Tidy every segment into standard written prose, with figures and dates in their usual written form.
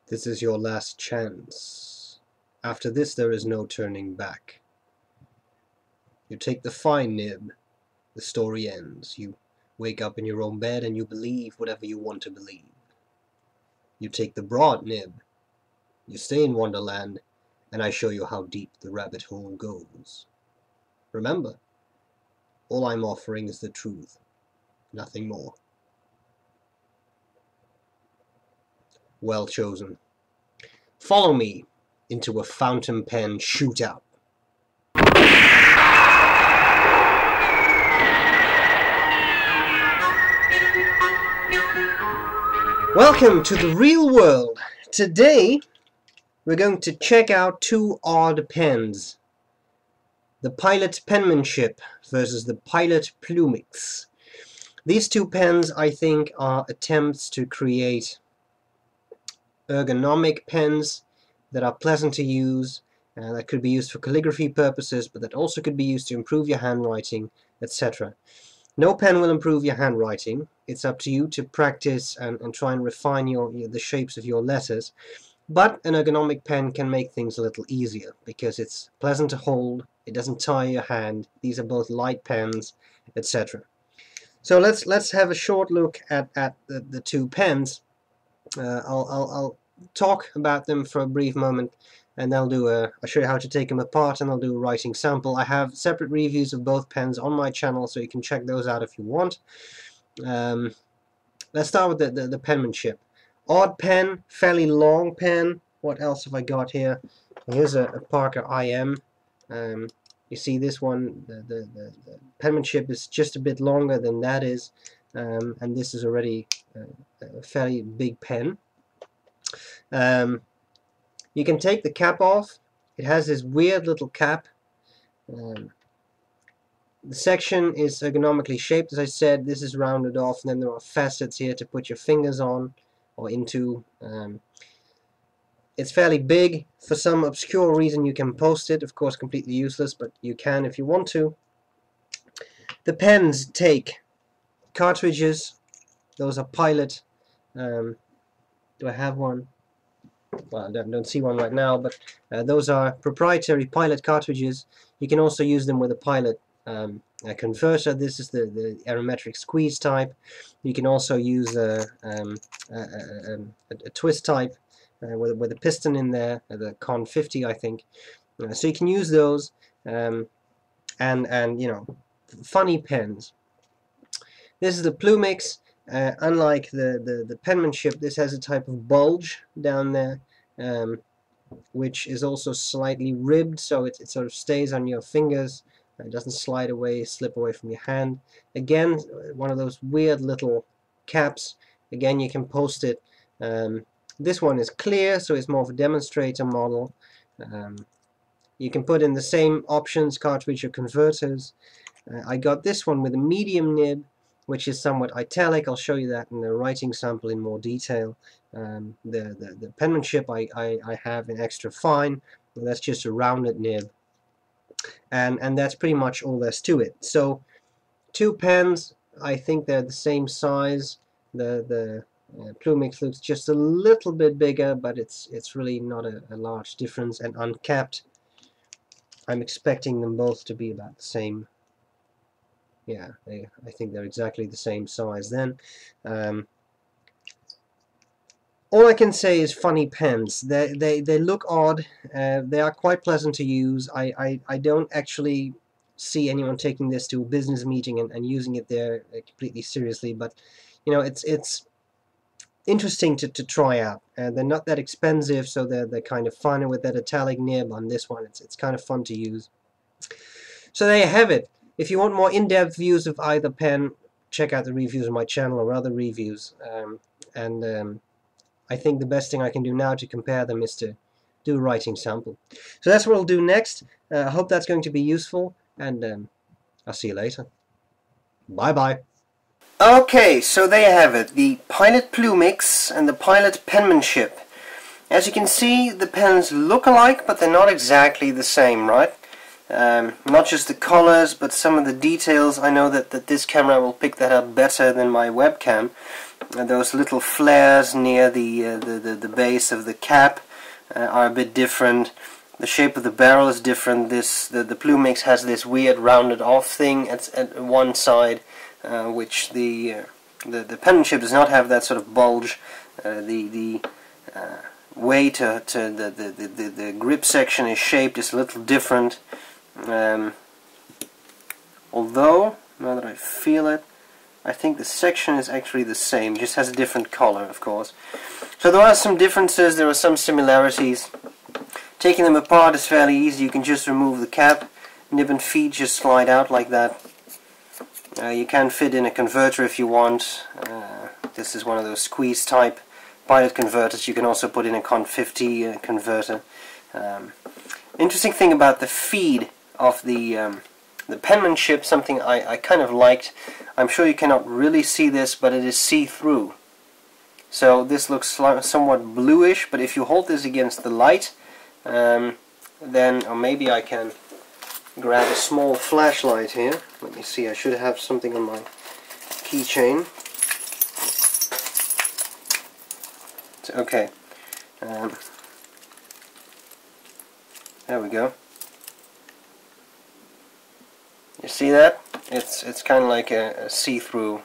This is your last chance. After this there is no turning back. You take the fine nib, the story ends. You wake up in your own bed and you believe whatever you want to believe. You take the broad nib, you stay in Wonderland, and I show you how deep the rabbit hole goes. Remember, all I'm offering is the truth, nothing more. Well chosen. Follow me into a fountain pen shootout. Welcome to the real world. Today we're going to check out two odd pens. The Pilot Penmanship versus the Pilot Plumix. These two pens, I think, are attempts to create ergonomic pens that are pleasant to use, that could be used for calligraphy purposes, but that also could be used to improve your handwriting, etc. No pen will improve your handwriting. It's up to you to practice and try and refine the shapes of your letters. But an ergonomic pen can make things a little easier because it's pleasant to hold, it doesn't tire your hand, these are both light pens, etc. So let's have a short look at the two pens. I'll talk about them for a brief moment, and I'll show you how to take them apart, and I'll do a writing sample. I have separate reviews of both pens on my channel, so you can check those out if you want. Let's start with the penmanship. Odd pen, fairly long pen. What else have I got here? Here's a Parker IM. You see this one, the penmanship is just a bit longer than that is, and this is already a fairly big pen. You can take the cap off. It has this weird little cap. The section is ergonomically shaped, as I said. This is rounded off, and then there are facets here to put your fingers on or into. It's fairly big. For some obscure reason you can post it, of course completely useless, but you can if you want to. The pens take cartridges. Those are Pilot. Do I have one? Well, I don't see one right now, but those are proprietary Pilot cartridges. You can also use them with a Pilot converter. This is the aerometric squeeze type. You can also use a twist type with a piston in there, the Con 50, I think. So you can use those, and you know, funny pens. This is the Plumix. Unlike the penmanship, this has a type of bulge down there, which is also slightly ribbed, so it sort of stays on your fingers. It doesn't slide away, slip away from your hand. Again, one of those weird little caps. Again, you can post it. This one is clear, so it's more of a demonstrator model. You can put in the same options, cartridge or converters. I got this one with a medium nib, which is somewhat italic. I'll show you that in the writing sample in more detail. The penmanship I have in extra fine. That's just a rounded nib. And that's pretty much all there's to it. So two pens, I think they're the same size. The Plumix looks just a little bit bigger, but it's really not a large difference. And uncapped, I'm expecting them both to be about the same. Yeah, I think they're exactly the same size then. All I can say is funny pens. They look odd. They are quite pleasant to use. I don't actually see anyone taking this to a business meeting and using it there completely seriously, but you know, it's interesting to try out. They're not that expensive, so they're kind of fun with that italic nib on this one. It's kind of fun to use. So there you have it. If you want more in-depth views of either pen, check out the reviews on my channel or other reviews. I think the best thing I can do now to compare them is to do a writing sample. So that's what I'll do next. I hope that's going to be useful, and I'll see you later. Bye-bye. Okay, so there you have it. The Pilot Plumix and the Pilot Penmanship. As you can see, the pens look alike, but they're not exactly the same, right? Not just the colors, but some of the details. I know that this camera will pick that up better than my webcam. And those little flares near the base of the cap are a bit different. The shape of the barrel is different. The Plumix has this weird rounded off thing at one side, which the Penmanship does not have that sort of bulge. The way to the grip section is shaped is a little different. Although, now that I feel it, I think the section is actually the same, just has a different color, of course. So there are some differences, there are some similarities. Taking them apart is fairly easy. You can just remove the cap, nib and feed just slide out like that. You can fit in a converter if you want. This is one of those squeeze type pilot converters. You can also put in a Con 50 converter. Interesting thing about the feed of the Penmanship, something I kind of liked. I'm sure you cannot really see this, but it is see-through. So this looks somewhat bluish, but if you hold this against the light, then, or maybe I can grab a small flashlight here. Let me see, I should have something on my keychain. Okay. There we go. You see that? It's kind of like a see-through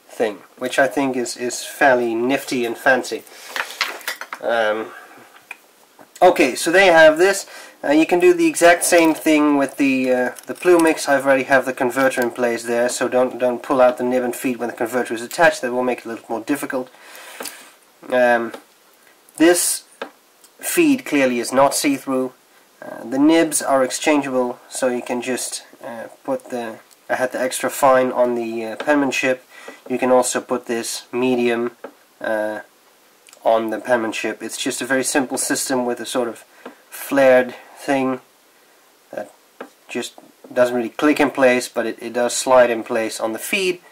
thing, which I think is fairly nifty and fancy. Okay, so there you have this. You can do the exact same thing with the Plumix. I already have the converter in place there, so don't pull out the nib and feed when the converter is attached. That will make it a little more difficult. This feed clearly is not see-through. The nibs are exchangeable, so you can just put the... I had the extra fine on the Penmanship. You can also put this medium on the Penmanship. It's just a very simple system with a sort of flared thing that just doesn't really click in place, but it does slide in place on the feed,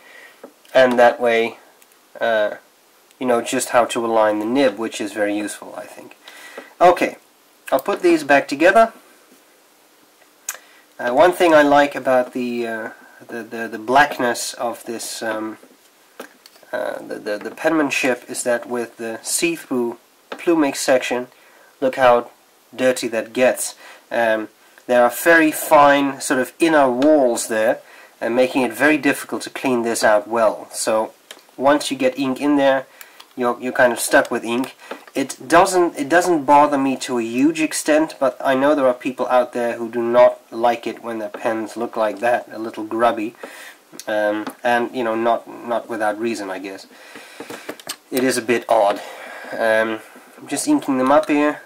and that way you know just how to align the nib, which is very useful, I think. Okay, I'll put these back together. One thing I like about the blackness of this the Penmanship is that with the see-through Plumix section, look how dirty that gets. There are very fine sort of inner walls there, and making it very difficult to clean this out well. So once you get ink in there, you're kind of stuck with ink. It doesn't bother me to a huge extent, but I know there are people out there who do not like it when their pens look like that, a little grubby, and you know, not without reason, I guess. It is a bit odd. I'm just inking them up here.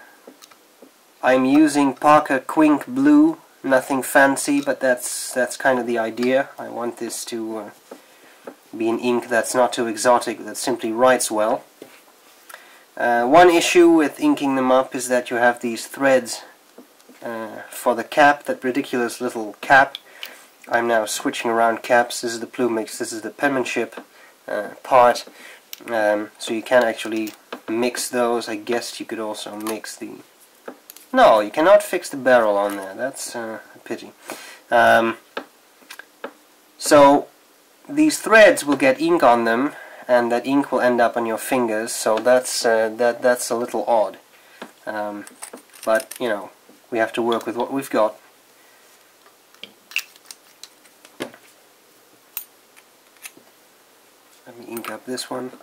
I'm using Parker Quink Blue, nothing fancy, but that's kind of the idea. I want this to be an ink that's not too exotic, that simply writes well. One issue with inking them up is that you have these threads for the cap, that ridiculous little cap. I'm now switching around caps. This is the Plumix, this is the Penmanship part. So you can actually mix those. I guess you could also mix the... No, you cannot fix the barrel on there. That's a pity. So these threads will get ink on them, and that ink will end up on your fingers. So that's a little odd. But you know, we have to work with what we've got. Let me ink up this one.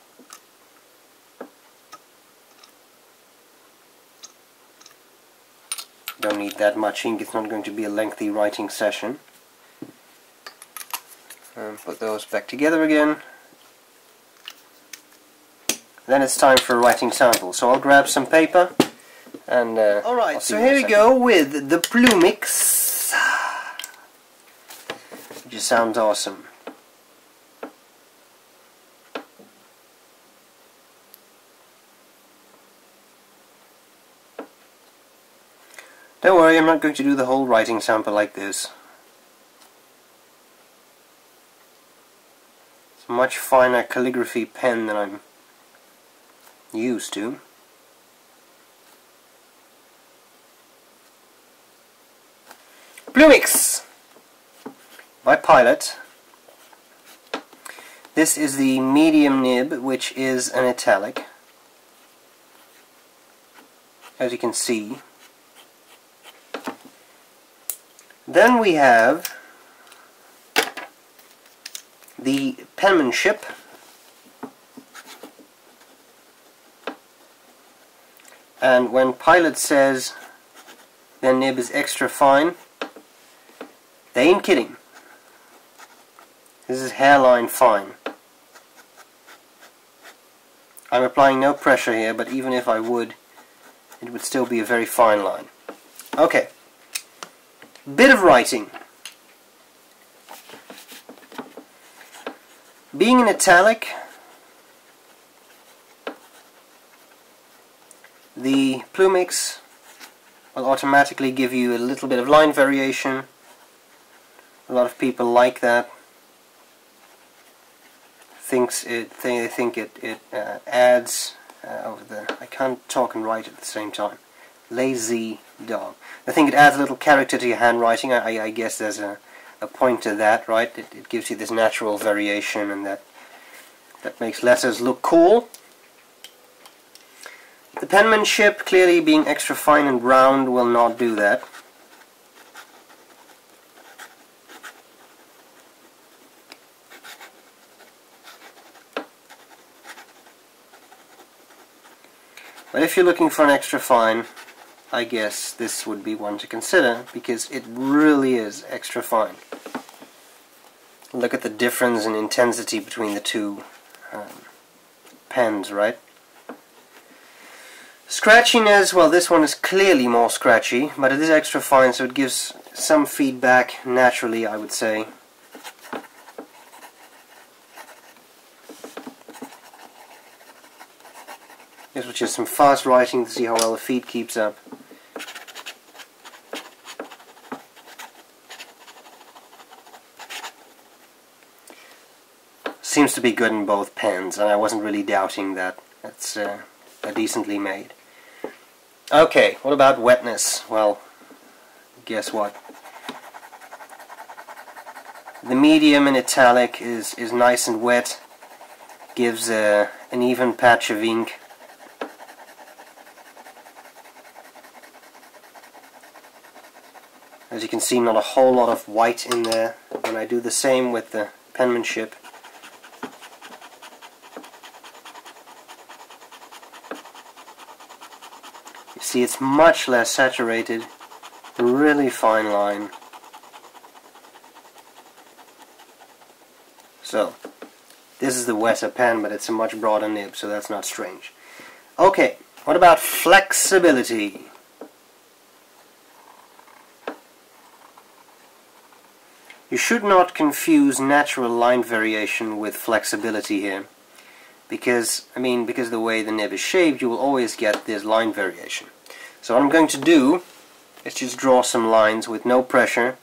Don't need that much ink, it's not going to be a lengthy writing session. Put those back together again. Then it's time for a writing sample. So I'll grab some paper and alright, so here we go with the Plumix. It just sounds awesome. Don't worry, I'm not going to do the whole writing sample like this. It's a much finer calligraphy pen than I'm used to. Plumix by Pilot. This is the medium nib, which is an italic, as you can see. Then we have the Penmanship, and when Pilot says their nib is extra fine, they ain't kidding. This is hairline fine. I'm applying no pressure here, but even if I would, it would still be a very fine line. Okay. Bit of writing. Being an italic, the Plumix will automatically give you a little bit of line variation. A lot of people like that. They think it adds over the. I can't talk and write at the same time. Lazy dog. I think it adds a little character to your handwriting. I guess there's a point to that, right? It gives you this natural variation, and that makes letters look cool. The penmanship, clearly being extra fine and round, will not do that. But if you're looking for an extra fine, I guess this would be one to consider, because it really is extra fine. Look at the difference in intensity between the two pens, right? Scratchiness, well, this one is clearly more scratchy, but it is extra fine, so it gives some feedback naturally, I would say. This was just some fast writing to see how well the feed keeps up. Seems to be good in both pens, and I wasn't really doubting that. That's decently made. Okay, what about wetness? Well, guess what? The medium in italic is nice and wet, gives an even patch of ink. As you can see, not a whole lot of white in there. When I do the same with the penmanship, you see it's much less saturated, really fine line. So, this is the wetter pen, but it's a much broader nib, so that's not strange. Okay, what about flexibility? You should not confuse natural line variation with flexibility here, because of the way the nib is shaped, you will always get this line variation. So what I'm going to do is just draw some lines with no pressure,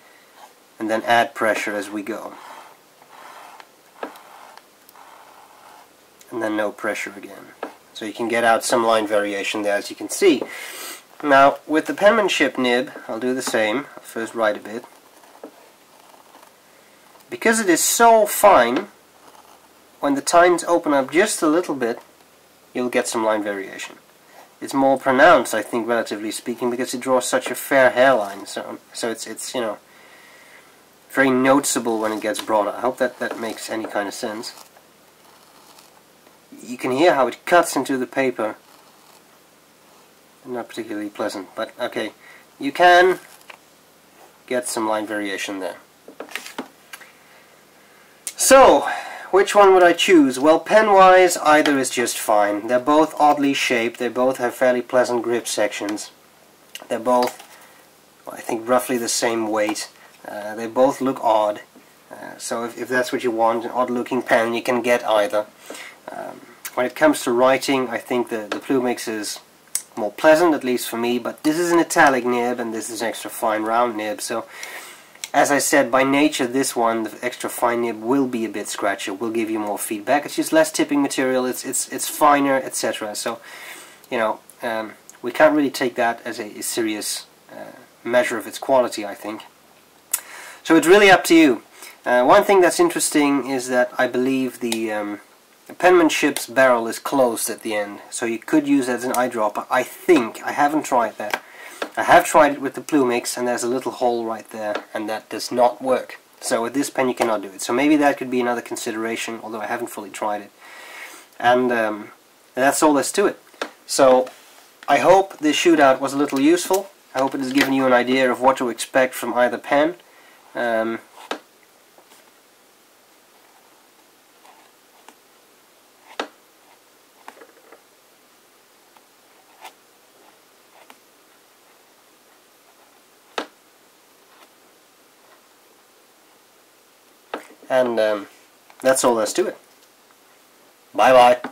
and then add pressure as we go. And then no pressure again. So you can get out some line variation there, as you can see. Now, with the penmanship nib, I'll do the same. I'll first write a bit. Because it is so fine, when the tines open up just a little bit, you'll get some line variation. It's more pronounced, I think, relatively speaking, because it draws such a fair hairline. So it's very noticeable when it gets broader. I hope that makes any kind of sense. You can hear how it cuts into the paper. Not particularly pleasant, but okay. You can get some line variation there. So, which one would I choose? Well, pen-wise, either is just fine. They're both oddly shaped. They both have fairly pleasant grip sections. They're both, well, I think, roughly the same weight. They both look odd. So if that's what you want, an odd-looking pen, you can get either. When it comes to writing, I think the Plumix is more pleasant, at least for me, but this is an italic nib, and this is an extra fine round nib, so as I said, by nature, this one, the extra fine nib, will be a bit scratchier, will give you more feedback. It's just less tipping material, it's finer, etc. So, we can't really take that as a serious measure of its quality, I think. So it's really up to you. One thing that's interesting is that I believe the Penmanship's barrel is closed at the end, so you could use it as an eyedropper. I think. I haven't tried that. I have tried it with the Plumix, and there's a little hole right there, and that does not work. So with this pen you cannot do it. So maybe that could be another consideration, although I haven't fully tried it. And that's all there's to it. So I hope this shootout was a little useful. I hope it has given you an idea of what to expect from either pen. And that's all there's to it. Bye bye.